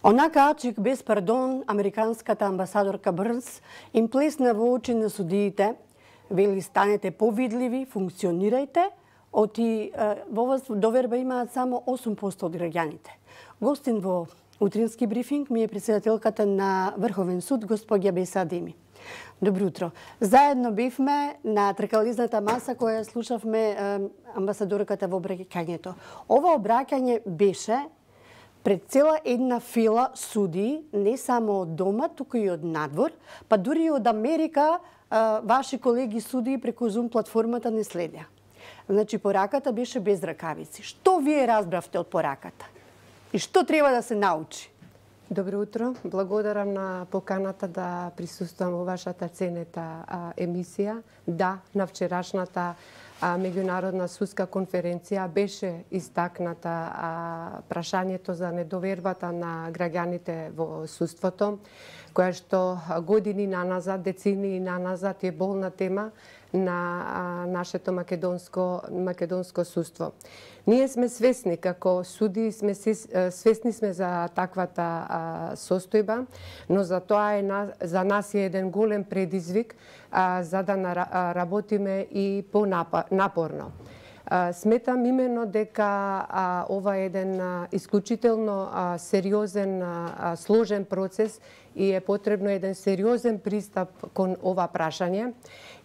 Онака ачик без пардон, американската амбасадорка Брнс им плесна во очи на судиите, вели станете повидливи, функционирајте, оти во вас доверба имаат само 8% од граѓаните. Гостин во утрински брифинг ми е председателката на Врховен суд, господја Беса Адеми. Добро утро. Заедно бивме на тркализната маса која слушавме амбасадорката во обраќањето. Ова обраќање беше пред цела една фила суди, не само од дома, туку и од надвор, па дури и од Америка, ваши колеги суди преку Zoom платформата не следеа. Значи, пораката беше без ракавици. Што вие разбравте од пораката? И што треба да се научи? Добро утро. Благодарам на поканата да присуствувам во вашата ценета емисија. Да, на вчерашната меѓународна судска конференција беше истакната прашањето за недовербата на граѓаните во судството, која што години наназад, децени наназад е болна тема на нашето македонско судство. Ние сме свесни како суди, свесни сме за таквата состојба, но за тоа за нас е еден голем предизвик за да работиме и понапорно. Сметам именно дека ова е еден исклучително сериозен, сложен процес и е потребно еден сериозен пристап кон ова прашање.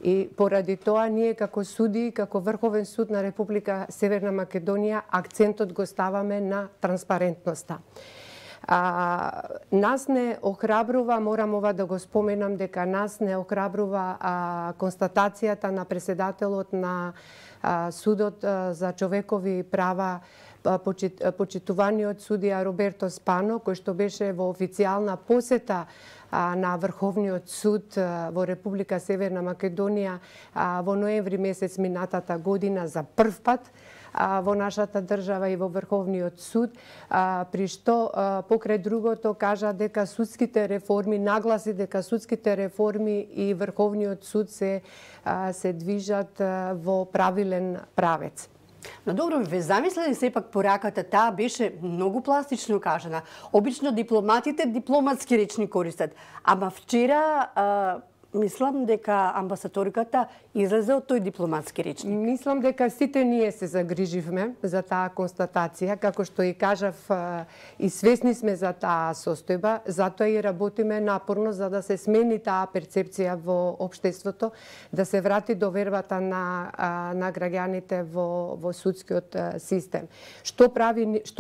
И поради тоа ние како суди, како Врховен суд на Република Северна Македонија, акцентот го ставаме на транспарентноста. Нас не охрабрува, морам ова да го споменам, дека нас не охрабрува констатацијата на председателот на Судот за човекови права, почитуваниот судија Роберто Спано, кој што беше во официјална посета на Врховниот суд во Република Северна Македонија во ноември месец минатата година за прв пат во нашата држава и во Врховниот суд, при што покрај другото кажа дека судските реформи, нагласи дека судските реформи и Врховниот суд се движат во правилен правец. Но добро, ве замислили сепак пораката, таа беше многу пластично кажана. Обично дипломатите дипломатски речни користат, ама вчера мислам дека амбасадорката излезе од тој дипломатски речник. Мислам дека сите ние се загриживме за таа констатација, како што и кажав, и свесни сме за таа состојба, затоа и работиме напорно за да се смени таа перцепција во општеството, да се врати довербата на граѓаните во судскиот систем. Што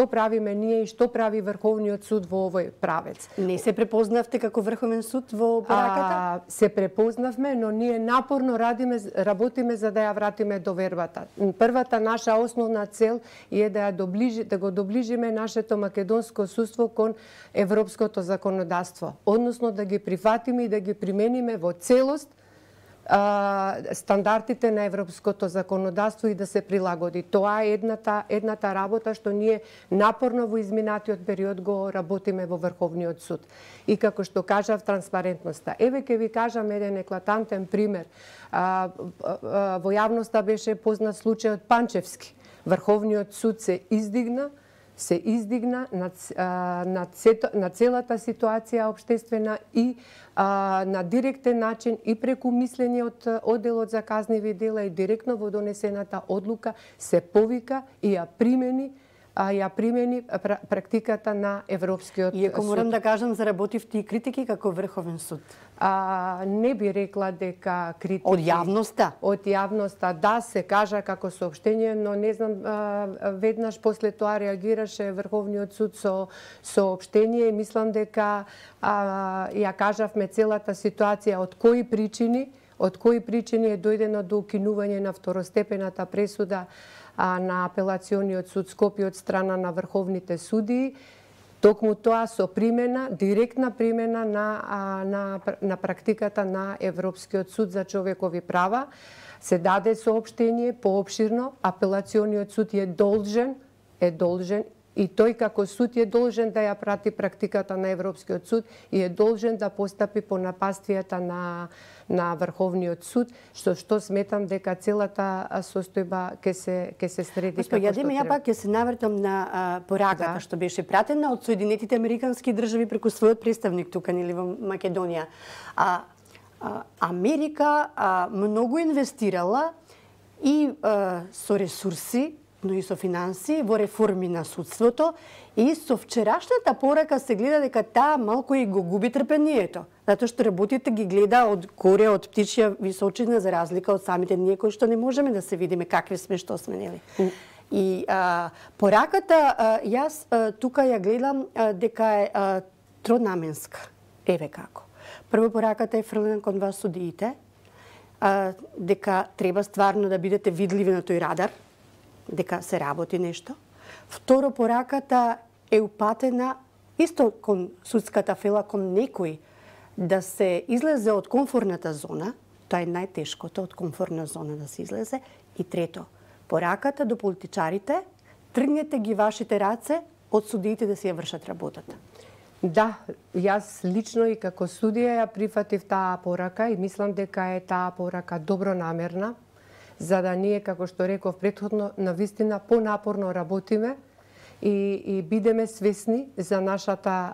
правиме ние и што прави Врховниот суд во овој правец? Не се препознавте како Врховен суд во пораката? Се препознавме, но ние напорно работиме за да ја вратиме довербата. Првата наша основна цел е да го доближиме нашето македонско судство кон европското законодавство, односно да ги прифатиме и да ги примениме во целост стандардите на европското законодавство и да се прилагоди. Тоа е едната работа што ние напорно во изминатиот период го работиме во Врховниот суд. И како што кажав, транспарентноста. Еве ќе ви кажам еден еклатантен пример. Во јавноста беше познат случајот Панчевски. Врховниот суд се издигна на целата ситуација општествена и на директен начин и преку мислење од одделот за казниви дела и директно во донесената одлука се повика и ја примени практиката на Европскиот суд. И ако морам да кажам, заработивте и критики како Врховен суд? Не би рекла дека критики... Од јавноста? Од јавноста, да, се кажа како соопштение, но не знам, веднаш после тоа реагираше Врховниот суд со соопштение и мислам дека ја кажавме целата ситуација од кои причини е дојдено до укинување на второстепената пресуда на апелациониот суд Скопје од страна на врховните судии. Токму тоа со директна примена на практиката на Европскиот суд за човекови права се даде соопштение поопширно. Апелациониот суд е должен И тој како суд е должен да ја прати практиката на Европскиот суд и е должен да постапи по напаствијата на Врховниот суд, што сметам дека целата состојба ќе се среди како што треба. Ја пак ќе се навртам на пораката што беше пратена од Соединетите Американски држави преку својот представник тука нели во Македонија. Америка многу инвестирала и со ресурси, но и со финанси во реформи на судството и со вчерашната порака се гледа дека таа малку и го губи трпението, затоа што работите ги гледа од горе, од птичја височина, за разлика од самите ние кои што не можеме да се видиме какви сме, што сме, нели. И пораката, јас тука ја гледам дека е тронаменска. Еве како. Прво, пораката е фрлена кон вас судиите, дека треба стварно да бидете видливи на тој радар, дека се работи нешто. Второ, пораката е упатена исто кон судската фела, кон некој да се излезе од комфорната зона, тоа е најтешкото, од комфорна зона да се излезе. И трето, пораката до политичарите, тргнете ги вашите раце од судиите да си ја вршат работата. Да, јас лично и како судија ја прифатив таа порака и мислам дека е таа порака добронамерна, за да ние, како што реков претходно, навистина понапорно работиме и бидеме свесни за нашата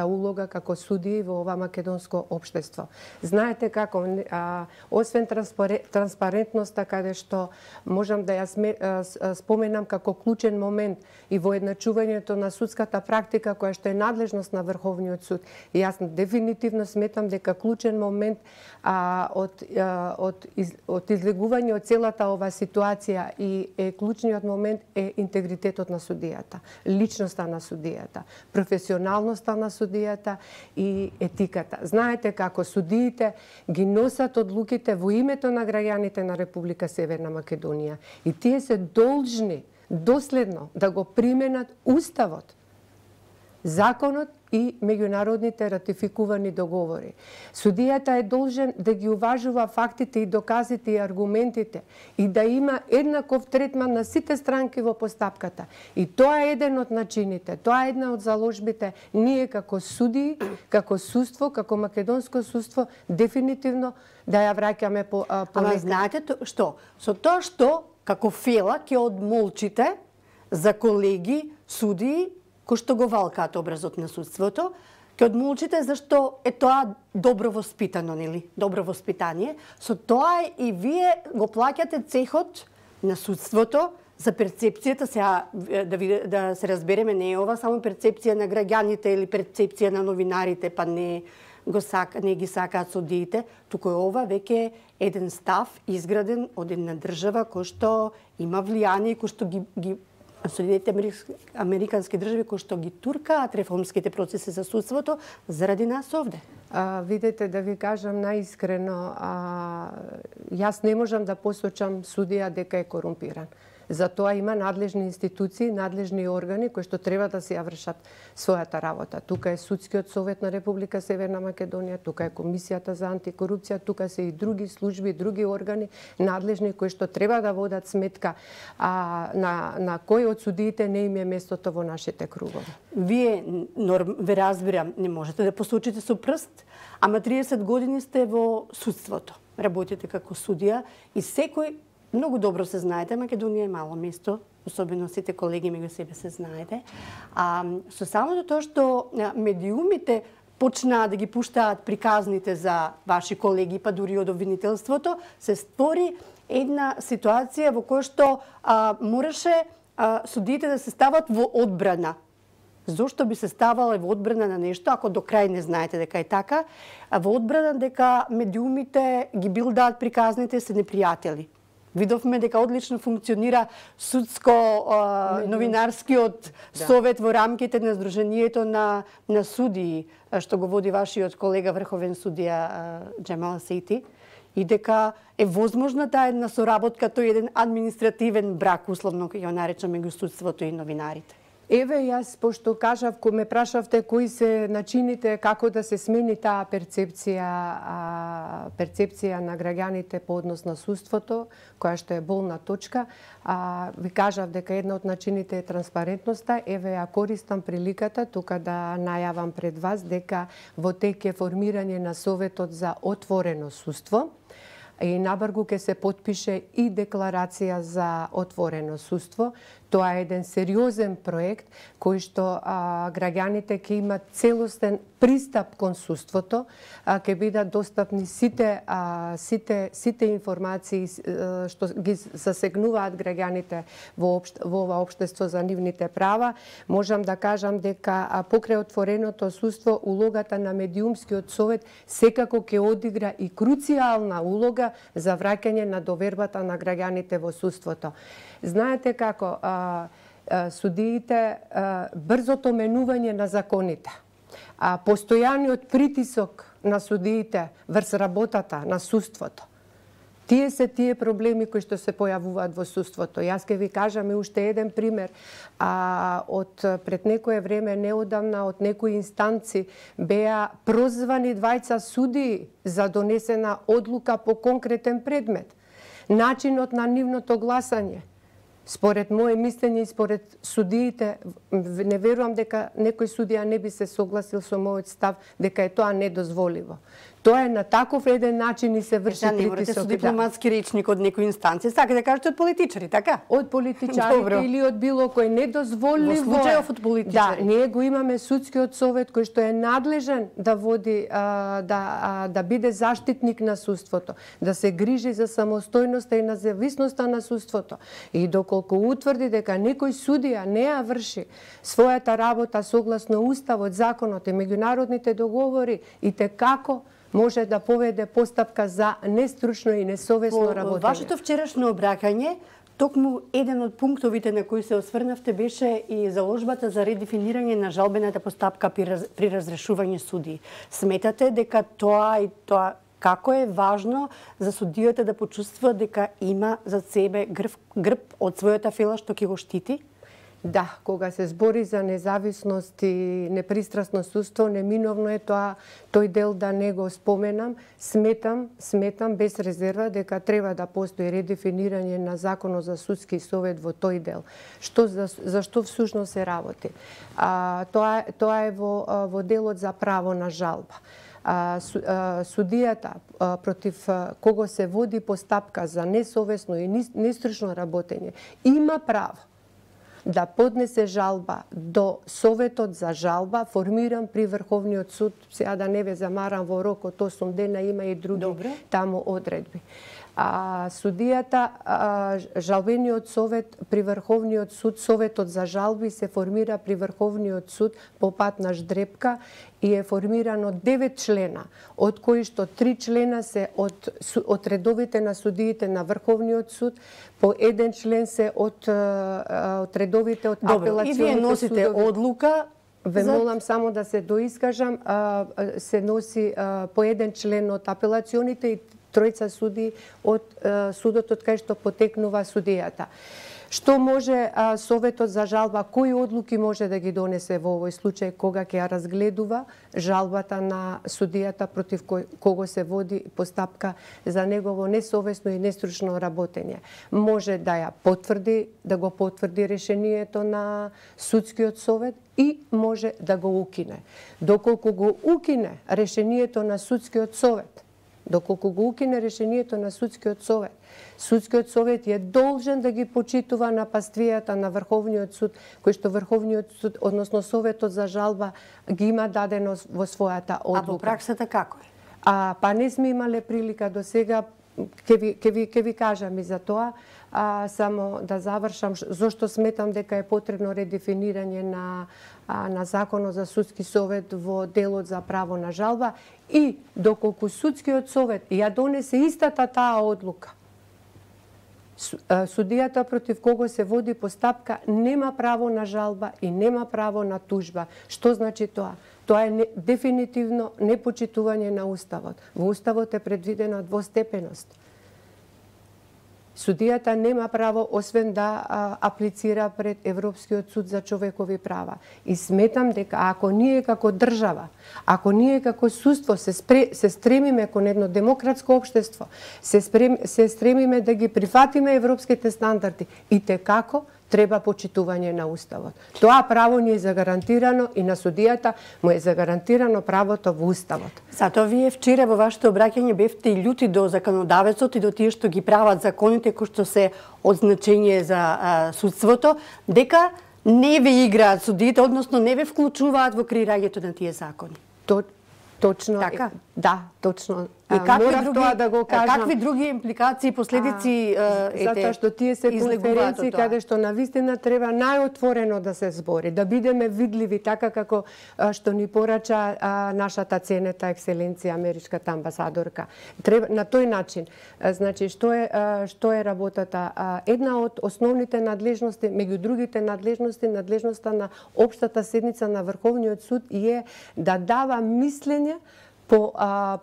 улога како судии во ова македонско општество. Знаете како, освен транспарентноста, каде што можам да ја споменам како клучен момент и воедначувањето на судската практика која што е надлежност на Врховниот суд. И јас дефинитивно сметам дека клучен момент од излегување од целата ова ситуација и клучниот момент е интегритетот на судијата, личноста на судијата, професионалноста на судијата и етиката. Знаете како судиите ги носат одлуките во името на граѓаните на Република Северна Македонија и тие се должни доследно да го применат уставот, законот и меѓународните ратификувани договори. Судијата е должен да ги уважува фактите и доказите и аргументите и да има еднаков третман на сите странки во постапката. И тоа е еден од начините, тоа е една од заложбите ние како судии, како судство, како македонско судство, дефинитивно да ја враќаме по Ама знаете што? Со тоа што како фела ќе одмолчите за колеги судии кои што го валкаат образот на судството, ќе одмолчите зашто е тоа добро воспитано, нели? Добро воспитание. Со тоа и вие го плаќате цехот на судството за перцепцијата, сега да се разбереме, не е ова само перцепција на граѓаните или перцепција на новинарите, па не ги сакаат судиите, туку е ова веќе еден став изграден од една држава кој што има влијание, кој што ги Соединетите Американски држави кои што ги туркаат реформските процеси за судството заради нас овде. Видете, да ви кажам наискрено, јас не можам да посочам судија дека е корумпиран. Затоа има надлежни институции, надлежни органи кои што треба да се ја вршат својата работа. Тука е Судскиот совет на Република Северна Македонија, тука е Комисијата за антикорупција, тука се и други служби, други органи надлежни кои што треба да водат сметка на кој од судиите не им е местото во нашите кругови. Вие, ве разбирам, не можете да посочите со прст, ама 30 години сте во судството. Работите како судија и секој многу добро се знаете, Македонија е мало место, особено сите колеги меѓу себе се знаете. Со самото тоа што медиумите почнаа да ги пуштаат приказните за ваши колеги, па дури од обвинителството, се створи една ситуација во која што мораше судиите да се стават во одбрана. Зошто би се ставале во одбрана на нешто, ако до крај не знаете дека е така, во одбрана дека медиумите ги билдаат приказните се непријатели. Видовме дека одлично функционира судско-новинарскиот совет во рамките на Сдруженијето на судии, што го води вашиот колега врховен судија Джемал Сейти, и дека е возможна таа една соработка, тој еден административен брак, условно ќе ја наречам, меѓу судството и новинарите. Еве, јас, пошто кажав, ме прашавте кои се начините како да се смени таа перцепција на граѓаните по однос на судството, која што е болна точка, ви кажав дека една од начините е транспарентноста. Еве, ја користам приликата тука да најавам пред вас дека во тек е формирање на Советот за отворено судство, и набрзо ќе се потпише и декларација за отворено судство. Тоа е еден сериозен проект кој што граѓаните ќе имат целостен пристап кон судството, ќе бидат достапни сите информации што ги засегнуваат граѓаните во ова општество за нивните права. Можам да кажам дека покрај отвореното судство улогата на медиумскиот совет секако ќе одигра и круцијална улога за враќање на довербата на граѓаните во судството. Знаете како судиите, брзото менување на законите, постојаниот притисок на судиите врз работата на судството, тие се тие проблеми кои што се појавуваат во судството. Јас ќе ви кажам и уште еден пример. Од пред некое време, неодамна, од некои инстанци беа прозвани двајца судии за донесена одлука по конкретен предмет. Начинот на нивното гласање, според моје мислење и според судиите, не верувам дека некој судија не би се согласил со мојот став дека е тоа недозволиво. Тоа е на таков еден начин и се врши притисок. Не можете со дипломатски речник од некој инстанција, сака да кажете од политичари, така? Од политичарите или од било кој недозволиво. Во случајов од политичари. Да, ние го имаме судскиот совет кој што е надлежен да води, да биде заштитник на судството, да се грижи за самостојноста и независноста на судството. И доколку утврди дека некој судија не ја врши својата работа согласно уставот, законот и меѓународните договори, и како може да поведе постапка за нестручно и несовесно работење. Во вашето вчерашно обраќање, токму еден од пунктовите на кои се осврнавте беше и заложбата за редефинирање на жалбената постапка при разрешување судии. Сметате дека тоа како е важно за судијата да почувствува дека има за себе грб од својата фела што ќе го штити? Да, кога се збори за независност и непристрасно судство, неминовно е тој дел да не го споменам. Сметам без резерва дека треба да постои редефинирање на Законот за судски совет во тој дел. За што всушност се работи? Тоа е во делот за право на жалба. Судијата против кого се води постапка за несовесно и нестручно работење има право да поднесе жалба до Советот за жалба, формиран при Врховниот суд. Сега да не ве замарам, во рок од 8 дена има и други таму одредби. Судијата, жалбениот совет при Врховниот суд, Советот за жалби се формира при Врховниот суд по пат на ждрепка и е формиран од 9 члена, од кои што 3 члена се од редовите на судиите на Врховниот суд, по еден член се од редовите од апелационите судови. И вие носите одлука. Ве молам само да се доискажам, се носи по еден член од апелационите и тројца суди од судот од кај што потекнува судијата. Што може Советот за жалба, кои одлуки може да ги донесе во овој случај кога ќе ја разгледува жалбата на судијата против кого се води постапка за негово несовесно и нестручно работење? Може да ја потврди, да го потврди решението на судскиот совет и може да го укине. Доколку го укине решението на судскиот совет, Судскиот совет е должен да ги почитува напаствијата на Врховниот суд, кој што Врховниот суд, односно Советот за жалба, ги има дадено во својата одлука. А во праксата како е? Па не сме имале прилика до сега, ќе ви кажам и за тоа, само да завршам зошто сметам дека е потребно редефинирање на Законот за судски совет во делот за право на жалба и доколку судскиот совет ја донесе истата таа одлука, судијата против кого се води постапка нема право на жалба и нема право на тужба. Што значи тоа? Тоа е дефинитивно непочитување на Уставот. Во Уставот е предвидена двостепеност. Судијата нема право освен да аплицира пред Европскиот суд за човекови права. И сметам дека ако ние како држава, ако ние како судство се стремиме кон едно демократско општество, се стремиме да ги прифатиме европските стандарди, и текако треба почитување на Уставот. Тоа право ни е загарантирано и на судијата му е загарантирано правото во Уставот. Затоа вие вчера во вашето обраќање бевте и љути до законодавецот и до тие што ги прават законите кои што се од значење за судството, дека не ве играат судиите, односно не ве вклучуваат во креирањето на тие закони. Точно, така? Да, точно. И морав тоа да го кажам. Какви други импликации и последици затоа што тие се конференции каде што навистина треба најотворено да се збори, да бидеме видливи така како што ни порача нашата ценета екселенција америчката амбасадорка. Треба на тој начин. Значи што е работата? Една од основните надлежности, меѓу другите надлежности, надлежноста на општата седница на Врховниот суд е да дава мислење по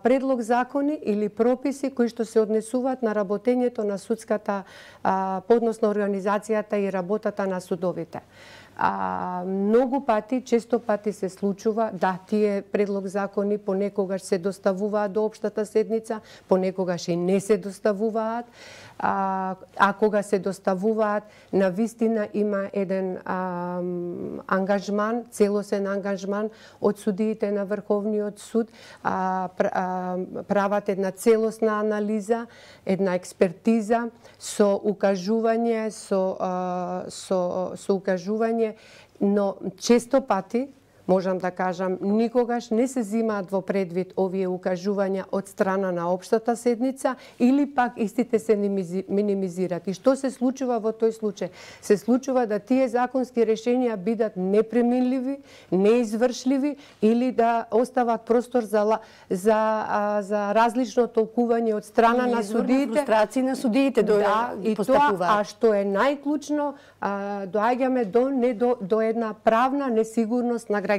предлог закони или прописи кои што се однесуваат на работењето на судската, подносно организацијата и работата на судовите. Многу пати, често пати се случува да тие предлог закони понекогаш се доставуваат до општата седница, понекогаш и не се доставуваат, кога се доставуваат, навистина има еден ангажман, целосен ангажман од судиите на Врховниот суд, прават една целосна анализа, една експертиза со укажување, со укажување, но често пати, можам да кажам, никогаш не се зимаат во предвид овие укажувања од страна на општата седница или пак истите се минимизират. И што се случува во тој случај? Се случува да тие законски решенија бидат непреминливи, неизвршливи или да остават простор за различно толкување од страна на судиите. Фрустрации на судиите постапуваат. А што е најклучно, доаѓаме до една правна несигурност на граѓаните.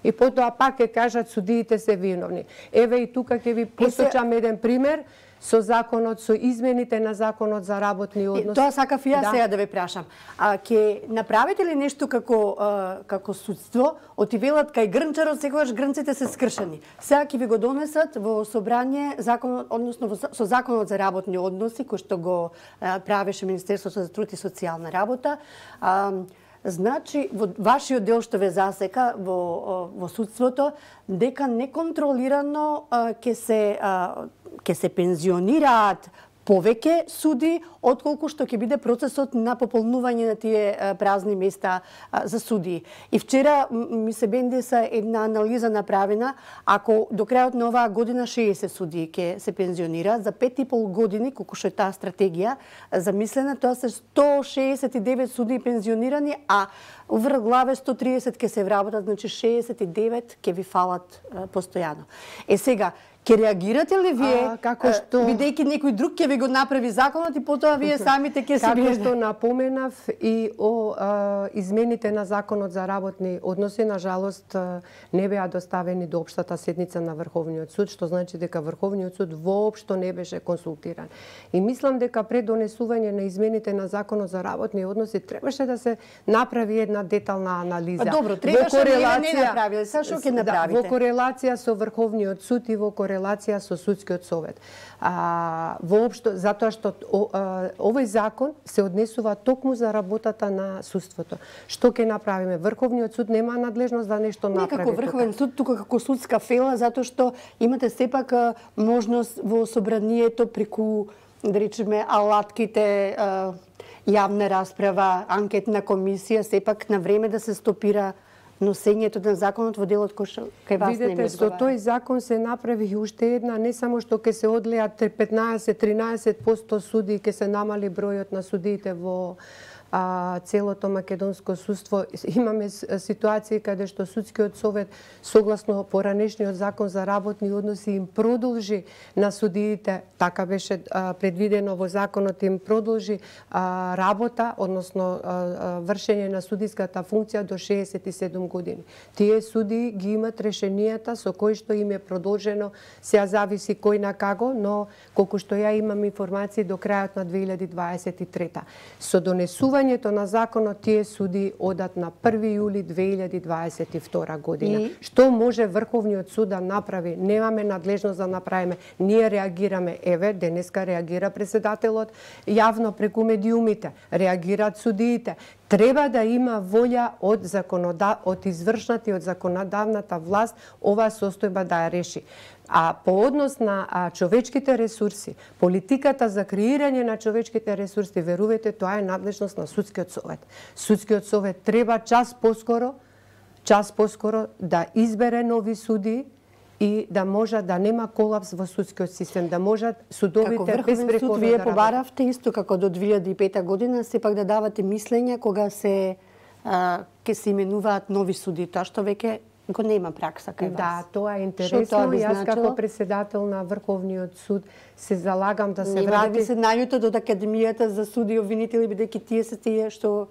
И потоа пак ќе кажат судиите се виновни. Еве и тука ќе ви посочам еден пример со законот, со измените на законот за работни односи. Тоа сакав и јас сега да ве прашам. Ќе направите ли нешто како судство? Отивелат кај грнчарот, секогаш грнците се скршени. Сега ќе ви го донесат во собрание законот, односно со законот за работни односи кој што го правеше Министерството за труд и социјална работа. Значи, во вашиот дел што ве засека во судството, дека неконтролирано ќе се пензионираат повеќе суди, отколку што ќе биде процесот на пополнување на тие празни места за судии. И вчера ми се бендеса една анализа направена, ако до крајот на оваа година 60 судии ќе се пензионираат, за 5,5 години, колку што е таа стратегија замислена, тоа се 169 судии пензионирани, а врз главе 130 ќе се вработат, значи 69 ќе ви фалат постојано. Сега, ќе реагирате ли вие, бидејќи некој друг ќе ви го направи законот и потоа вие самите ќе се... Како што напоменав и измените на законот за работни односи, на жалост, не беа доставени до општата седница на Врховниот суд, што значи дека Врховниот суд воопшто не беше консултиран. И мислам дека пред донесување на измените на законот за работни односи требаше да се направи една детална анализа. Добро, требаше, не направиле, сега што ќе направите? Во корелација со Врховниот суд и во корелација со судскиот совет. Воопшто, затоа што овој закон се однесува токму за работата на судството. Што ќе направиме? Врховниот суд нема надлежност да нешто направи. Не како Врховен суд, тука како судска фела, затоа што имате сепак можност во собранието преку, да речеме, алатките, јавна расправа, анкетна комисија, сепак на време да се стопира носењето на законот во делот кој што кај вас не Видете, со тој закон се направи уште една, не само што ќе се одлеат 15-13% суди, ќе се намали бројот на судиите во целото македонско судство. Имаме ситуации каде што судскиот совет согласно поранешниот закон за работни односи им продолжи на судиите, така беше предвидено во законот, им продолжи работа, односно вршење на судиската функција до 67 години. Тие судии ги имат решенијата со кои што им е продолжено, сега зависи кој на како, но колку што ја имам информации до крајот на 2023. Со донесувањето на законот тие суди одат на 1 јули 2022 година. Што може Врховниот суд да направи? Немаме надлежност да направиме. Ние реагираме. Еве, денеска реагира председателот јавно преку медиумите. Реагираат судиите. Треба да има волја од извршната и од законодавната власт оваа состојба да ја реши. А по однос на човечките ресурси, политиката за креирање на човечките ресурси, верувате, тоа е надлежност на судскиот совет. Судскиот совет треба час поскоро да избере нови судии и да може да нема колапс во судскиот систем, да можат судовите безпреходно да вие побаравте исто како до 2005 година сепак да давате мислење кога се ќе се именуваат нови суди, тоа што веќе го нема пракса кај вас. Да, тоа е интересно. Јас како председател на Врховниот суд се залагам да се врати. Да ви се најутат од Академијата за суди и обвинители, бидејќи тие се тие што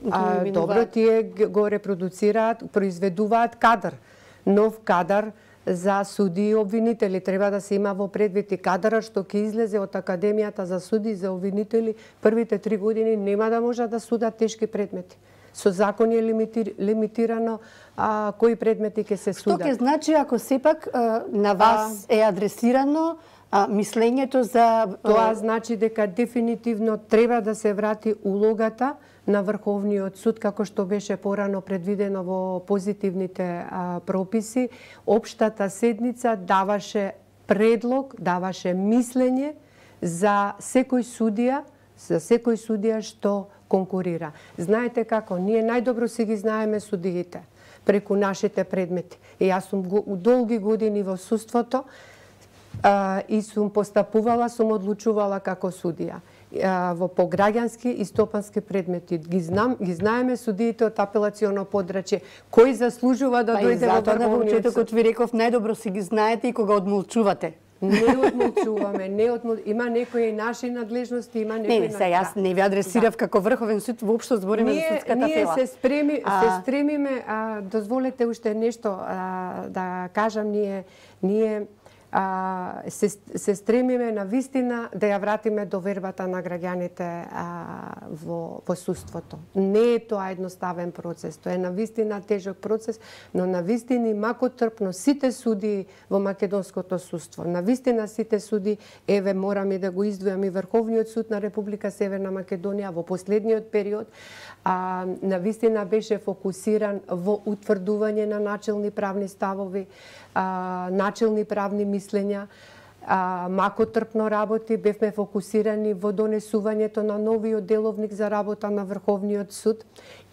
добро, тие го репродуцираат, произведуваат кадар. Нов кадар за суди и обвинители. Треба да се има во предвид и кадарот што ќе излезе од Академијата за суди и за обвинители првите 3 години нема да може да судат тешки предмети. Со закон е лимитирано кои предмети ќе се судат. Што ќе значи ако сепак на вас е адресирано мислењето за... Тоа значи дека дефинитивно треба да се врати улогата на Врховниот суд, како што беше порано предвидено во позитивните прописи. Општата седница даваше предлог, даваше мислење за секој судија што конкурира. Знаете како, ние најдобро си ги знаеме судиите преку нашите предмети. И јас сум долги години во судството и сум постапувала, сум одлучувала како судија во пограѓански и стопански предмети. Ги знаеме судиите од апелационо подрачје, кој заслужува да дојде во Врховниот суд. Почетокот ви реков најдобро си ги знаете и кога одмолчувате. Не одмолчуваме, има некои наши надлежности, има некои... Не, јас не ви адресирав како Врховен суд, воопшто збориме за судската фела. Ние се стремиме, дозволете уште нешто да кажам, ние се стремиме на вистина да ја вратиме довербата на граѓаните во судството. Не е тоа едноставен процес, тоа е на вистина тежок процес, но на вистина макотрпно сите суди во македонското судство, на вистина сите суди, еве морам и да го издвојам и Врховниот суд на Република Северна Македонија во последниот период, на вистина беше фокусиран во утврдување на начелни правни ставови, начелни правни мислења, макотрпно работи, бевме фокусирани во донесувањето на новиот деловник за работа на Врховниот суд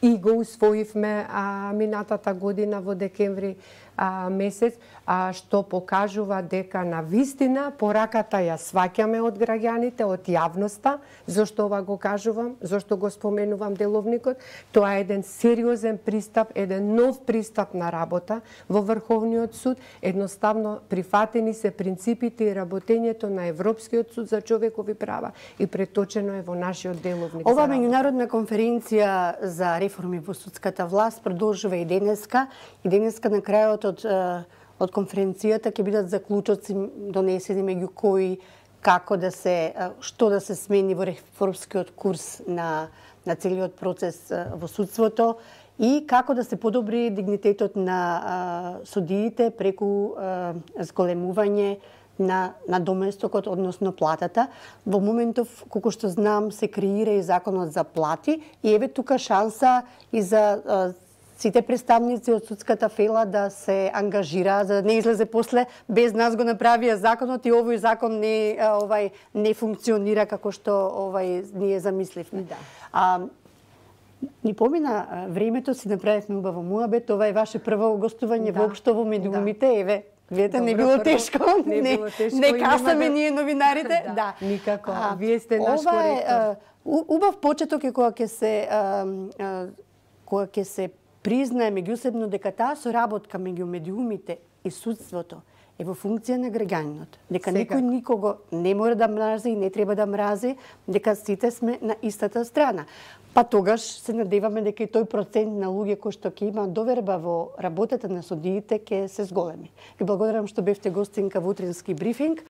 и го усвоивме минатата година во декември месец, што покажува дека на вистина пораката ја сваќаме од граѓаните, од јавноста. Зошто ова го кажувам? Зошто го споменувам деловникот? Тоа е еден сериозен пристап, еден нов пристап на работа во Врховниот суд. Едноставно прифатени се принципите и работењето на Европскиот суд за човекови права и преточено е во нашиот деловник. Ова меѓународна конференција за реформи во судската власт продолжува и денеска. И денеска на крајот од конференцијата ќе бидат заклучоци донесени меѓу кои како да се што да се смени во реформскиот курс на целиот процес во судството и како да се подобри дигнитетот на судиите преку зголемување на доместокот, односно платата. Во моментов, колку што знам, се креира и законот за плати и еве тука шанса и за сите представници од судската фела да се ангажира, за да не излезе после без нас го направија законот и овој закон не функционира како што ние замисливме. Да. Ни помина времето, си направивме убаво муабет, ова е ваше прво гостување воопшто во медиумите, еве. Видете, не било тешко. Не касаме ние новинарите. Да, никако. Вие сте наш коректор. Убав почеток е кога ќе се признае меѓусебно дека таа соработка меѓу медиумите и судството е во функција на граѓаниот. Дека никој никого не мора да мрази и не треба да мрази, дека сите сме на истата страна. Па тогаш се надеваме дека и тој процент на луѓе кои што ќе има доверба во работата на судиите ќе се зголеми. Ви благодарам што бевте гостинка во утрински брифинг.